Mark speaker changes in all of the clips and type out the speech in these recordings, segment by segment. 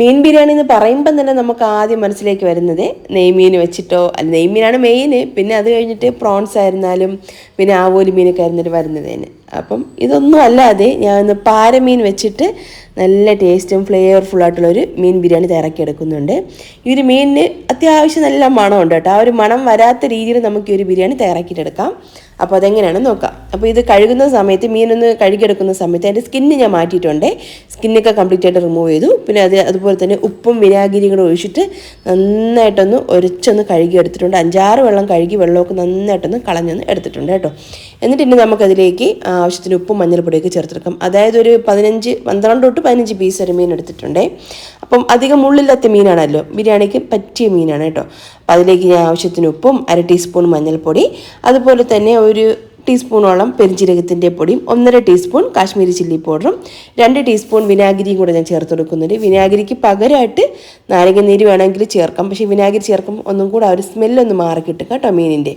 Speaker 1: മീൻ ബിരിയാണി എന്ന് പറയുമ്പം തന്നെ നമുക്ക് ആദ്യം മനസ്സിലേക്ക് വരുന്നത് നെയ്മീൻ വെച്ചിട്ടോ, അല്ല നെയ്മീനാണ് മെയിൻ, പിന്നെ അത് കഴിഞ്ഞിട്ട് പ്രോൺസ് ആയിരുന്നാലും പിന്നെ ആവോലി മീനൊക്കെ ആയിരുന്നിട്ട് വരുന്നതിന്. അപ്പം ഇതൊന്നും അല്ലാതെ ഞാൻ ഇന്ന് പാരമീൻ വെച്ചിട്ട് നല്ല ടേസ്റ്റും ഫ്ലേവർഫുള്ളായിട്ടുള്ളൊരു മീൻ ബിരിയാണി തയ്യാറാക്കിയെടുക്കുന്നുണ്ട്. ഈ ഒരു മീനിന് അത്യാവശ്യം നല്ല മണമുണ്ട് കേട്ടോ. ആ ഒരു മണം വരാത്ത രീതിയിൽ നമുക്ക് ഈ ഒരു ബിരിയാണി തയ്യാറാക്കിയിട്ടെടുക്കാം. അപ്പോൾ അതെങ്ങനെയാണെന്ന് നോക്കാം. അപ്പോൾ ഇത് കഴുകുന്ന സമയത്ത്, മീനൊന്ന് കഴുകിയെടുക്കുന്ന സമയത്ത് അതിൻ്റെ സ്കിന്ന് ഞാൻ മാറ്റിയിട്ടുണ്ട്. സ്കിന്നൊക്കെ കംപ്ലീറ്റ് ആയിട്ട് റിമൂവ് ചെയ്തു. പിന്നെ അതുപോലെ തന്നെ ഉപ്പും വിനാഗിരിയും കൂടെ ഒഴിച്ചിട്ട് നന്നായിട്ടൊന്ന് ഒരച്ചൊന്ന് കഴുകി എടുത്തിട്ടുണ്ട്. 5-6 വെള്ളം കഴുകി വെള്ളമൊക്കെ നന്നായിട്ടൊന്ന് കളഞ്ഞൊന്ന് എടുത്തിട്ടുണ്ട് കേട്ടോ. എന്നിട്ട് ഇനി നമുക്കതിലേക്ക് ആവശ്യത്തിന് ഉപ്പും മഞ്ഞൾപ്പൊടിയൊക്കെ ചേർത്തെടുക്കാം. അതായത് ഒരു 12 തൊട്ട് 15 പീസ് ഒരു മീൻ എടുത്തിട്ടുണ്ട്. അപ്പം അധികം മുള്ളില്ലാത്ത മീനാണല്ലോ, ബിരിയാണിക്ക് പറ്റിയ മീനാണ് കേട്ടോ. അപ്പോൾ അതിലേക്ക് ഞാൻ ആവശ്യത്തിന് ഉപ്പും 1/2 ടീസ്പൂൺ മഞ്ഞൾപ്പൊടി, അതുപോലെ തന്നെ ഒരു ടീസ്പൂണോളം പെരിഞ്ജീരകത്തിൻ്റെ പൊടിയും 1.5 ടീസ്പൂൺ കാശ്മീരി ചില്ലി പൗഡറും 2 ടീസ്പൂൺ വിനാഗിരിയും കൂടെ ഞാൻ ചേർത്ത് കൊടുക്കുന്നുണ്ട്. വിനാഗിരിക്ക് പകരമായിട്ട് നാരങ്ങനീര് വേണമെങ്കിൽ ചേർക്കാം, പക്ഷേ വിനാഗിരി ചേർക്കുമ്പോൾ ഒന്നും കൂടെ ആ ഒരു സ്മെല്ലൊന്ന് മാറിക്കിട്ടും കേട്ടോ മീനിൻ്റെ.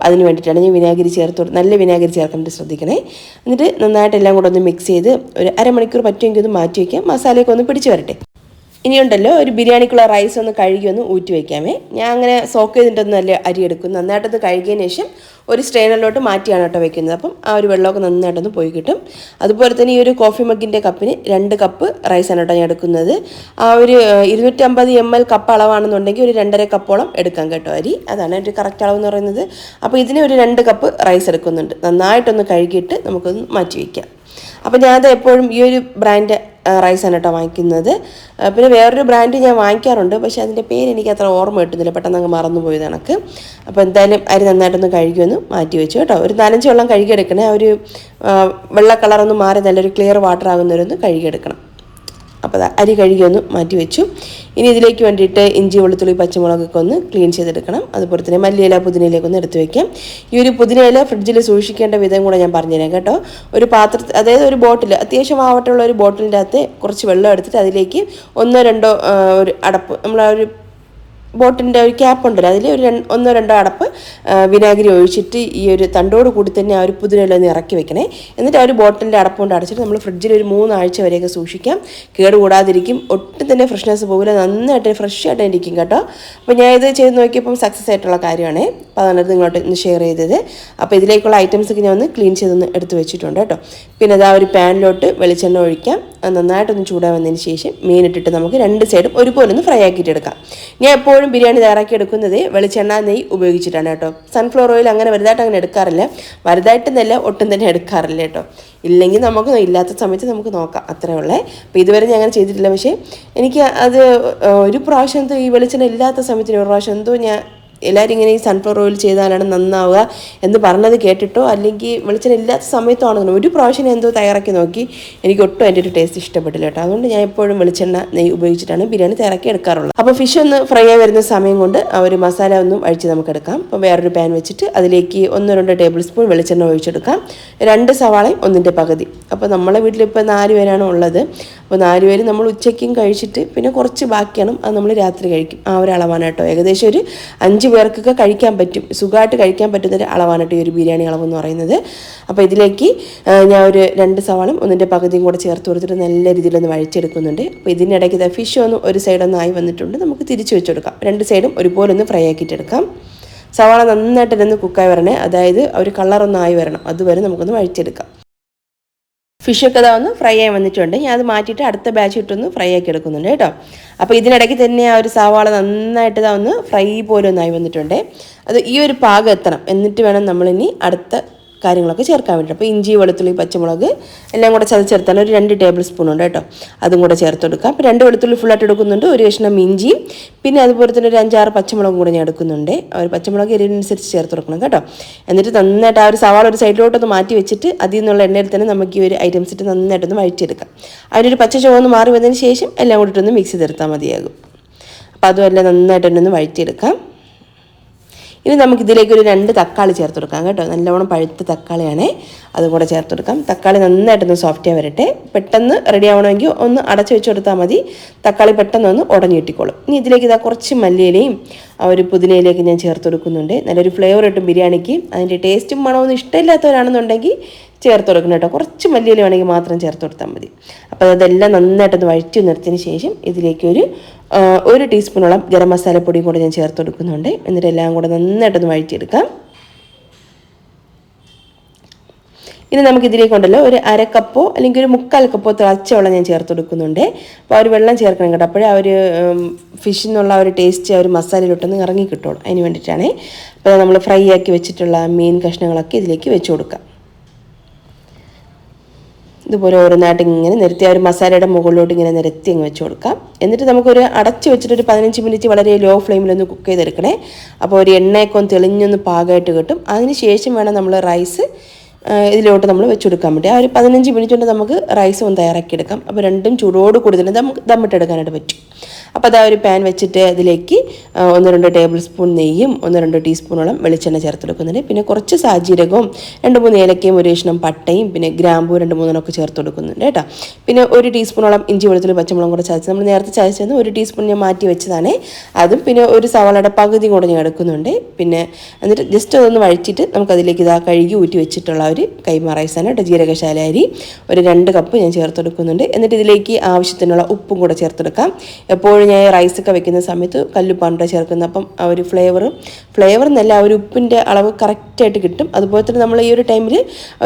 Speaker 1: അതിന് വേണ്ടിയിട്ടാണ് ഞാൻ വിനാഗിരി നല്ല വിനാഗിരി ചേർക്കേണ്ടത്, ശ്രദ്ധിക്കണേ. എന്നിട്ട് നന്നായിട്ട് എല്ലാം കൂടെ ഒന്ന് മിക്സ് ചെയ്ത് ഒരു അരമണിക്കൂർ പറ്റുമെങ്കിൽ ഒന്ന് മാറ്റി വയ്ക്കാം, മസാലയൊക്കെ ഒന്ന് പിടിച്ച് വരട്ടെ. ഇനിയുണ്ടല്ലോ, ഒരു ബിരിയാണിക്കുള്ള റൈസ് ഒന്ന് കഴുകി ഒന്ന് ഊറ്റി വയ്ക്കാമേ. ഞാൻ അങ്ങനെ സോക്ക് ചെയ്തിട്ടൊന്നും നല്ല അരി എടുക്കും. നന്നായിട്ടൊന്ന് കഴുകിയതിന് ശേഷം ഒരു സ്ട്രെയിനറിലോട്ട് മാറ്റിയാണ് കേട്ടോ വെക്കുന്നത്. അപ്പം ആ ഒരു വെള്ളമൊക്കെ നന്നായിട്ടൊന്ന് പോയി കിട്ടും. അതുപോലെ തന്നെ ഈ ഒരു കോഫി മഗ്ഗിൻ്റെ കപ്പിന് 2 കപ്പ് റൈസാണ് കേട്ടോ ഞാൻ എടുക്കുന്നത്. ആ ഒരു 250 ml കപ്പ് അളവാണെന്നുണ്ടെങ്കിൽ ഒരു 2.5 കപ്പോളം എടുക്കാം കേട്ടോ അരി. അതാണ് ഒരു കറക്റ്റ് അളവെന്ന് പറയുന്നത്. അപ്പോൾ ഇതിന് ഒരു 2 കപ്പ് റൈസ് എടുക്കുന്നുണ്ട്. നന്നായിട്ടൊന്ന് കഴുകിയിട്ട് നമുക്കൊന്ന് മാറ്റി വയ്ക്കാം. അപ്പോൾ ഞാനത് എപ്പോഴും ഈ ഒരു ബ്രാൻഡ് റൈസാണ് കേട്ടോ വാങ്ങിക്കുന്നത്. പിന്നെ വേറൊരു ബ്രാൻഡ് ഞാൻ വാങ്ങിക്കാറുണ്ട്, പക്ഷേ അതിൻ്റെ പേര് എനിക്ക് അത്ര ഓർമ്മ കിട്ടുന്നില്ല, പെട്ടെന്ന് അങ്ങ് മറന്നുപോയത് കണക്ക്. അപ്പോൾ എന്തായാലും അരി നന്നായിട്ടൊന്ന് കഴുകിയൊന്ന് മാറ്റി വെച്ചു കേട്ടോ. ഒരു 4-5 വെള്ളം കഴുകിയെടുക്കണേ. ആ ഒരു വെള്ള കളറൊന്ന് മാറി നല്ലൊരു ക്ലിയർ വാട്ടർ ആകുന്നവരൊന്ന് കഴുകിയെടുക്കണം. അപ്പോൾ അരി കഴുകി ഒന്ന് മാറ്റി വെച്ചു. ഇനി ഇതിലേക്ക് വേണ്ടിയിട്ട് ഇഞ്ചി, വെളുത്തുള്ളി, പച്ചമുളകൊക്കെ ഒന്ന് ക്ലീൻ ചെയ്തെടുക്കണം. അതുപോലെ തന്നെ മല്ലിയില, പുതിനയിലേക്ക് ഒന്ന് എടുത്ത് വയ്ക്കാം. ഈ ഒരു പുതിനയില ഫ്രിഡ്ജിൽ സൂക്ഷിക്കേണ്ട വിധം കൂടെ ഞാൻ പറഞ്ഞുതരാം കേട്ടോ. ഒരു പാത്രത്തിൽ, അതായത് ഒരു ബോട്ടിൽ, അത്യാവശ്യം ആവട്ടുള്ള ഒരു ബോട്ടിലിൻ്റെ അകത്ത് കുറച്ച് വെള്ളം എടുത്തിട്ട് അതിലേക്ക് 1-2 ഒരു അടപ്പ്, നമ്മൾ ആ ഒരു ബോട്ടിൻ്റെ ഒരു ക്യാപ്പ് ഉണ്ടല്ലോ, അതിൽ ഒരു 1-2 അടപ്പ് വിനാഗിരി ഒഴിച്ചിട്ട് ഈ ഒരു തണ്ടോട് കൂടി തന്നെ ആ ഒരു പുതിനയില ഒന്ന് ഇറക്കി വെക്കണേ. എന്നിട്ട് ആ ഒരു ബോട്ടിലിൻ്റെ അടപ്പ് കൊണ്ട് അടച്ചിട്ട് നമ്മൾ ഫ്രിഡ്ജിൽ ഒരു 3 ആഴ്ച വരെയൊക്കെ സൂക്ഷിക്കാം. കേടുകൂടാതിരിക്കും, ഒട്ടും തന്നെ ഫ്രഷ്നെസ് പോകില്ല, നന്നായിട്ട് ഫ്രഷ് ആയിട്ട് ഇരിക്കും കേട്ടോ. അപ്പോൾ ഞാൻ ഇത് ചെയ്ത് നോക്കിയപ്പം സക്സസ് ആയിട്ടുള്ള കാര്യമാണ്. അപ്പോൾ അതാണ് നിങ്ങളോട്ട് ഇന്ന് ഷെയർ ചെയ്തത്. അപ്പോൾ ഇതിലേക്കുള്ള ഐറ്റംസൊക്കെ ഞാൻ ഒന്ന് ക്ലീൻ ചെയ്തൊന്ന് എടുത്ത് വെച്ചിട്ടുണ്ട് കേട്ടോ. പിന്നെ അതാ ഒരു പാനിലോട്ട് വെളിച്ചെണ്ണ ഒഴിക്കാം. അത് നന്നായിട്ടൊന്ന് ചൂടാവുന്നതിന് ശേഷം മീനിട്ടിട്ട് നമുക്ക് 2 സൈഡും ഒരുപോലെ ഒന്ന് ഫ്രൈ ആക്കിയിട്ട് എടുക്കാം. ഞാൻ എപ്പോഴും ബിരിയാണി തയ്യാറാക്കി എടുക്കുന്നത് വെളിച്ചെണ്ണ, നെയ്യ് ഉപയോഗിച്ചിട്ടാണ് കേട്ടോ. സൺഫ്ലവർ ഓയിൽ അങ്ങനെ വലുതായിട്ട് അങ്ങനെ എടുക്കാറില്ല, വലുതായിട്ടെന്നല്ല ഒട്ടും തന്നെ എടുക്കാറില്ല കേട്ടോ. ഇല്ലെങ്കിൽ നമുക്ക് ഇല്ലാത്ത സമയത്ത് നമുക്ക് നോക്കാം, അത്രേ ഉള്ളേ. അപ്പോൾ ഇതുവരെ ഞാൻ അങ്ങനെ ചെയ്തിട്ടില്ല, പക്ഷേ എനിക്ക് അത് ഒരു പ്രാവശ്യം എന്തോ ഈ വെളിച്ചെണ്ണ ഇല്ലാത്ത സമയത്തിന് ഒരു പ്രാവശ്യം എന്തോ ഞാൻ എല്ലാവരും ഇങ്ങനെ ഈ സൺഫ്ലവർ ഓയിൽ ചെയ്താലാണ് നന്നാവുക എന്ന് പറഞ്ഞത് കേട്ടിട്ടോ, അല്ലെങ്കിൽ വെളിച്ചെണ്ണ ഇല്ലാത്ത സമയത്തോ ആണെന്നോ ഒരു പ്രാവശ്യം എന്തോ തയ്യാറാക്കി നോക്കി, എനിക്ക് ഒട്ടും അതിൻ്റെ ഒരു ടേസ്റ്റ് ഇഷ്ടപ്പെട്ടില്ല കേട്ടോ. അതുകൊണ്ട് ഞാൻ എപ്പോഴും വെളിച്ചെണ്ണ, നെയ്യ് ഉപയോഗിച്ചിട്ടാണ് ബിരിയാണി തയ്യാറാക്കി എടുക്കാറുള്ളത്. അപ്പോൾ ഫിഷ് ഒന്ന് ഫ്രൈ ആയി വരുന്ന സമയം കൊണ്ട് ആ ഒരു മസാല ഒന്നും അഴിച്ച് നമുക്ക് എടുക്കാം. അപ്പോൾ വേറൊരു പാൻ വെച്ചിട്ട് അതിലേക്ക് 1-2 ടേബിൾ സ്പൂൺ വെളിച്ചെണ്ണ ഒഴിച്ചെടുക്കാം. 2 സവാളയും 1-ന്റെ പകുതി. അപ്പോൾ നമ്മളെ വീട്ടിലിപ്പോൾ 4 പേരാണ് ഉള്ളത്. അപ്പോൾ 4 പേര് നമ്മൾ ഉച്ചയ്ക്കും കഴിച്ചിട്ട് പിന്നെ കുറച്ച് ബാക്കിയാണ്, അത് നമ്മൾ രാത്രി കഴിക്കും. ആ ഒരു അളവാണ് കേട്ടോ. ഏകദേശം ഒരു 5 പേർക്കൊക്കെ കഴിക്കാൻ പറ്റും, സുഖമായിട്ട് കഴിക്കാൻ പറ്റുന്നൊരു അളവാണ് കേട്ടോ ഈ ഒരു ബിരിയാണി അളവെന്ന് പറയുന്നത്. അപ്പോൾ ഇതിലേക്ക് ഞാൻ ഒരു 2 സവാളയും 1-ന്റെ പകുതിയും കൂടെ ചേർത്ത് കൊടുത്തിട്ട് നല്ല രീതിയിലൊന്ന് വഴിച്ചെടുക്കുന്നുണ്ട്. അപ്പോൾ ഇതിനിടയ്ക്ക് ഫിഷ് ഒന്ന് ഒരു സൈഡൊന്ന് ആയി വന്നിട്ടുണ്ട്, നമുക്ക് തിരിച്ച് വെച്ചെടുക്കാം. 2 സൈഡും ഒരുപോലെ ഒന്ന് ഫ്രൈ ആക്കിയിട്ടെടുക്കാം. സവാള നന്നായിട്ട് തന്നെ കുക്കായി വരണേ, അതായത് ഒരു കളറൊന്നായി വരണം, അതുവരെ നമുക്കൊന്ന് വഴിച്ചെടുക്കാം. ഫിഷൊക്കെ അതാ ഒന്ന് ഫ്രൈ ആയി വന്നിട്ടുണ്ട്. ഞാൻ അത് മാറ്റിയിട്ട് അടുത്ത ബാച്ച് ഇട്ടൊന്ന് ഫ്രൈ ആക്കി എടുക്കുന്നുണ്ട് കേട്ടോ. അപ്പോൾ ഇതിനിടയ്ക്ക് തന്നെ ആ ഒരു സവാള നന്നായിട്ട് ഇതാ ഒന്ന് ഫ്രൈ പോലെ ഒന്നായി വന്നിട്ടുണ്ട്. അത് ഈ ഒരു പാകം എത്തണം, എന്നിട്ട് വേണം നമ്മളിനി അടുത്ത കാര്യങ്ങളൊക്കെ ചേർക്കാൻ വേണ്ടിയിട്ട്. അപ്പോൾ ഇഞ്ചി, വെളുത്തുള്ളി, പച്ചമുളക് എല്ലാം കൂടെ ചതച്ചെടുത്താൽ ഒരു 2 ടേബിൾ സ്പൂൺ ഉണ്ട് കേട്ടോ, അതും കൂടെ ചേർത്ത് കൊടുക്കാം. അപ്പോൾ 2 വെളുത്തുള്ളി ഫുള്ളായിട്ട് എടുക്കുന്നുണ്ട്, ഒരു കഷ്ണം ഇഞ്ചിയും പിന്നെ അതുപോലെ തന്നെ ഒരു 5-6 പച്ചമുളകും കൂടെ ഞാൻ എടുക്കുന്നുണ്ട്. ആ ഒരു പച്ചമുളക് എരിവിനനുസരിച്ച് ചേർത്ത് കൊടുക്കണം കേട്ടോ. എന്നിട്ട് നന്നായിട്ട് ആ ഒരു സവാള ഒരു സൈഡിലോട്ടൊന്ന് മാറ്റി വെച്ചിട്ട് അതിൽ നിന്നുള്ള എണ്ണയിൽ തന്നെ നമുക്ക് ഈ ഒരു ഐറ്റംസ് ഇട്ട് നന്നായിട്ടൊന്ന് വഴറ്റിയെടുക്കാം. അതിനൊരു പച്ച ചുവന്ന് മാറി വന്നതിന് ശേഷം എല്ലാം കൂടിയിട്ടൊന്ന് മിക്സ് ചെയ്തെടുത്താൽ മതിയാകും. അപ്പോൾ അതുമെല്ലാം നന്നായിട്ടൊന്ന് വഴറ്റിയെടുക്കാം. ഇനി നമുക്കിതിലേക്ക് ഒരു 2 തക്കാളി ചേർത്ത് കൊടുക്കാം കേട്ടോ. നല്ലവണ്ണം പഴുത്ത തക്കാളിയാണേ, അതും കൂടെ ചേർത്ത് കൊടുക്കാം. തക്കാളി നന്നായിട്ടൊന്ന് സോഫ്റ്റ് വരട്ടെ. പെട്ടെന്ന് റെഡി ആവണമെങ്കിൽ ഒന്ന് അടച്ചു വെച്ച് കൊടുത്താൽ മതി, തക്കാളി പെട്ടെന്നൊന്ന് ഉടഞ്ഞു കിട്ടിക്കോളും. ഇനി ഇതിലേക്ക് കുറച്ച് മല്ലിയിലയും ആ ഒരു പുതിനയിലേക്ക് ഞാൻ ചേർത്ത് കൊടുക്കുന്നുണ്ട്. നല്ലൊരു ഫ്ലേവർ കിട്ടും ബിരിയാണിക്ക്. അതിൻ്റെ ടേസ്റ്റും മണമൊന്നും ഇഷ്ടമില്ലാത്തവരാണെന്നുണ്ടെങ്കിൽ ചേർത്ത് കൊടുക്കണം കേട്ടോ. കുറച്ച് മല്ലിയില വേണമെങ്കിൽ മാത്രം ചേർത്ത് കൊടുത്താൽ മതി. അപ്പോൾ അതെല്ലാം നന്നായിട്ടൊന്ന് വഴറ്റി നിർത്തിയതിന് ശേഷം ഇതിലേക്ക് ഒരു ടീസ്പൂണോളം ഗരം മസാലപ്പൊടിയും കൂടെ ഞാൻ ചേർത്ത് കൊടുക്കുന്നുണ്ട്. എന്നിട്ട് എല്ലാം കൂടെ നന്നായിട്ടൊന്ന് വഴറ്റിയെടുക്കാം. ഇനി നമുക്കിതിലേക്കുണ്ടല്ലോ ഒരു 1/2 കപ്പോ അല്ലെങ്കിൽ ഒരു 3/4 കപ്പോ തിളച്ച വെള്ളം ഞാൻ ചേർത്ത് കൊടുക്കുന്നുണ്ട്. അപ്പോൾ ആ ഒരു വെള്ളം ചേർക്കണം കേട്ടോ. അപ്പോഴേ ആ ഒരു ഫിഷിൽ നിന്നുള്ള ആ ഒരു ടേസ്റ്റ് ആ ഒരു മസാലയിലോട്ടൊന്ന് ഇറങ്ങി കിട്ടുള്ളൂ. അതിന് വേണ്ടിയിട്ടാണ്. അപ്പോൾ നമ്മൾ ഫ്രൈ ആക്കി വെച്ചിട്ടുള്ള മീൻ കഷ്ണങ്ങളൊക്കെ ഇതിലേക്ക് വെച്ച് കൊടുക്കാം. ഇതുപോലെ ഓരോന്നായിട്ട് ഇങ്ങനെ നിരത്തി ആ ഒരു മസാലയുടെ മുകളിലോട്ട് ഇങ്ങനെ നിരത്തി അങ്ങ് വെച്ച് കൊടുക്കാം. എന്നിട്ട് നമുക്കൊരു അടച്ച് വെച്ചിട്ട് ഒരു 15 മിനിറ്റ് വളരെ ലോ ഫ്ലെയിമിലൊന്ന് കുക്ക് ചെയ്തെടുക്കണേ. അപ്പോൾ ഒരു എണ്ണയൊക്കെ ഒന്ന് തെളിഞ്ഞൊന്ന് പാകമായിട്ട് കിട്ടും. അതിന് ശേഷം വേണം നമ്മൾ റൈസ് ഇതിലോട്ട് നമ്മൾ വെച്ച് കൊടുക്കാൻ വേണ്ടി. ആ ഒരു 15 മിനിറ്റ് കൊണ്ട് നമുക്ക് റൈസ് ഒന്ന് തയ്യാറാക്കിയെടുക്കാം. അപ്പോൾ രണ്ടും ചൂടോട് കൂടി തന്നെ നമുക്ക് ദമ്മിട്ടെടുക്കാനായിട്ട് പറ്റും. അപ്പോൾ അതാ ഒരു പാൻ വെച്ചിട്ട് അതിലേക്ക് 1-2 ടേബിൾ സ്പൂൺ നെയ്യും 1-2 ടീസ്പൂണോളം വെളിച്ചെണ്ണ ചേർത്ത് കൊടുക്കുന്നുണ്ട്. പിന്നെ കുറച്ച് സാജീരകവും 2-3 ഏലക്കയും ഒരു കഷ്ണം പട്ടയും പിന്നെ ഗ്രാമ്പൂ 2-3 ഒക്കെ ചേർത്ത് കൊടുക്കുന്നുണ്ട് കേട്ടോ. പിന്നെ 1 ടീസ്പൂണോളം ഇഞ്ചി വെളുത്തുള്ളി പച്ചമുളകും കൂടെ ചതച്ച് നമ്മൾ നേരത്തെ ചതച്ചെന്ന് 1 ടീസ്പൂൺ ഞാൻ മാറ്റി വെച്ചതാണ്. അതും പിന്നെ ഒരു സവാളയുടെ പകുതി കൂടെ ഞാൻ എടുക്കുന്നുണ്ട്. പിന്നെ എന്നിട്ട് ജസ്റ്റ് അതൊന്ന് വഴിച്ചിട്ട് നമുക്കതിലേക്ക് ഇതാ കഴുകി ഊറ്റി വെച്ചിട്ടുള്ള ഒരു കൈമ റൈസാണ് കേട്ടോ. ജീരകശാല അരി ഒരു 2 കപ്പ് ഞാൻ ചേർത്ത് കൊടുക്കുന്നുണ്ട്. എന്നിട്ട് ഇതിലേക്ക് ആവശ്യത്തിനുള്ള ഉപ്പും കൂടെ ചേർത്തെടുക്കാം. എപ്പോഴും ഞാൻ റൈസൊക്കെ വെക്കുന്ന സമയത്ത് കല്ലുപ്പാണ് ചേർക്കുന്നത്. അപ്പം ആ ഒരു ഫ്ലേവർ എന്നല്ല ആ ഒരു ഉപ്പിൻ്റെ അളവ് കറക്റ്റായിട്ട് കിട്ടും. അതുപോലെ തന്നെ നമ്മൾ ഈ ഒരു ടൈമിൽ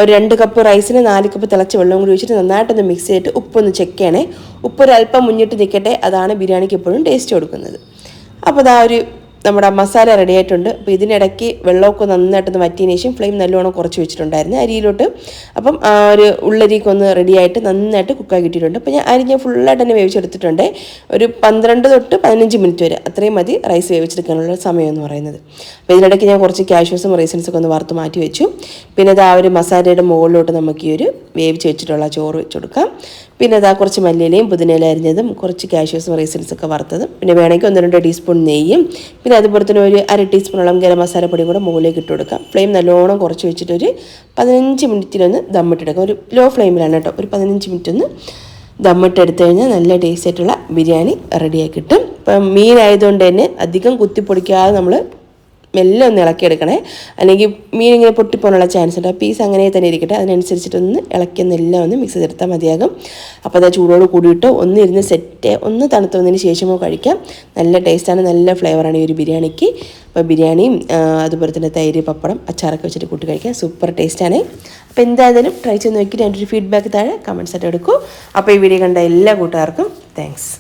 Speaker 1: ഒരു 2 കപ്പ് റൈസിന് 4 കപ്പ് തിളച്ച വെള്ളം കൂടി ഒഴിച്ചിട്ട് നന്നായിട്ടൊന്ന് മിക്സ് ചെയ്തിട്ട് ഉപ്പൊന്ന് ചെക്ക് ചെയ്യണേ. ഉപ്പ് ഒരു അല്പം മുന്നിട്ട് നിൽക്കട്ടെ. അതാണ് ബിരിയാണിക്ക് എപ്പോഴും ടേസ്റ്റ് കൊടുക്കുന്നത്. അപ്പോൾ അതാ ഒരു നമ്മുടെ മസാല റെഡി ആയിട്ടുണ്ട്. അപ്പോൾ ഇതിനിടയ്ക്ക് വെള്ളമൊക്കെ നന്നായിട്ടൊന്ന് വറ്റിയതിന് ശേഷം ഫ്ലെയിം നല്ലോണം കുറച്ച് വെച്ചിട്ടുണ്ടായിരുന്നു അരിയിലോട്ട്. അപ്പം ആ ഒരു ഉള്ളരിയൊക്കെ ഒന്ന് റെഡിയായിട്ട് നന്നായിട്ട് കുക്കായി കിട്ടിയിട്ടുണ്ട്. അപ്പോൾ ഞാൻ ഫുള്ളായിട്ട് തന്നെ വേവിച്ചെടുത്തിട്ടുണ്ട്. ഒരു 12 തൊട്ട് 15 മിനിറ്റ് വരെ അത്രയും മതി റൈസ് വേവിച്ചെടുക്കാനുള്ള സമയം എന്ന് പറയുന്നത്. അപ്പോൾ ഇതിനിടയ്ക്ക് ഞാൻ കുറച്ച് കാഷ്യൂസും റൈസൻസൊക്കെ ഒന്ന് വറുത്ത് മാറ്റി വെച്ചു. പിന്നെ അത് ആ ഒരു മസാലയുടെ മുകളിലോട്ട് നമുക്ക് ഈ ഒരു വേവിച്ച് വെച്ചിട്ടുള്ള ചോറ് വെച്ച് കൊടുക്കാം. പിന്നെ അതാ കുറച്ച് മല്ലിയിലയും പുതിനയില അരിഞ്ഞതും കുറച്ച് കാഷ്യൂസും റൈസൻസൊക്കെ വറുത്തതും പിന്നെ വേണമെങ്കിൽ 1-2 ടീസ്പൂൺ നെയ്യും പിന്നെ അതുപോലെ തന്നെ ഒരു 1/2 ടീസ്പൂണോളം ഗരം മസാലപ്പൊടിയും കൂടെ മുകളിലേക്ക് ഇട്ട് കൊടുക്കാം. ഫ്ലെയിം നല്ലോണം കുറച്ച് വെച്ചിട്ട് ഒരു 15 മിനിറ്റിലൊന്ന് ദമ്മിട്ടെടുക്കാം. ഒരു ലോ ഫ്ലെയിമിലാണ് കേട്ടോ. ഒരു 15 മിനിറ്റ് ഒന്ന് ദമ്മിട്ടെടുത്ത് കഴിഞ്ഞാൽ നല്ല ടേസ്റ്റ് ആയിട്ടുള്ള ബിരിയാണി റെഡിയായി കിട്ടും. ഇപ്പം മീനായതുകൊണ്ട് തന്നെ അധികം കുത്തിപ്പൊടിക്കാതെ നമ്മൾ മെല്ലെ ഒന്ന് ഇളക്കിയെടുക്കണേ. അല്ലെങ്കിൽ മീൻ ഇങ്ങനെ പൊട്ടിപ്പോകാനുള്ള ചാൻസ് ഉണ്ട്. ആ പീസ് അങ്ങനെ തന്നെ ഇരിക്കട്ടെ. അതിനനുസരിച്ചിട്ടൊന്ന് ഇളക്കിയൊന്നെല്ലാം ഒന്ന് മിക്സ് ചെയ്തെടുത്താൽ മതിയാകും. അപ്പോൾ അത് ചൂടോട് കൂടിയിട്ട് ഒന്ന് ഇരുന്ന് ഒന്ന് തണുത്ത് വന്നതിന് ശേഷമോ കഴിക്കാം. നല്ല ടേസ്റ്റാണ്, നല്ല ഫ്ലേവറാണ് ഈ ഒരു ബിരിയാണിക്ക്. അപ്പോൾ ബിരിയാണിയും അതുപോലെ തന്നെ തൈര് പപ്പടം അച്ചാറൊക്കെ വെച്ചിട്ട് കൂട്ടി കഴിക്കാം. സൂപ്പർ ടേസ്റ്റാണ്. അപ്പോൾ എന്തായാലും ട്രൈ ചെയ്ത് നോക്കിയിട്ട് എൻ്റെ ഒരു ഫീഡ്ബാക്ക് താഴെ കമൻസ് ആയിട്ട് എടുക്കൂ. അപ്പോൾ ഈ വീഡിയോ കണ്ട എല്ലാ കൂട്ടുകാർക്കും താങ്ക്സ്.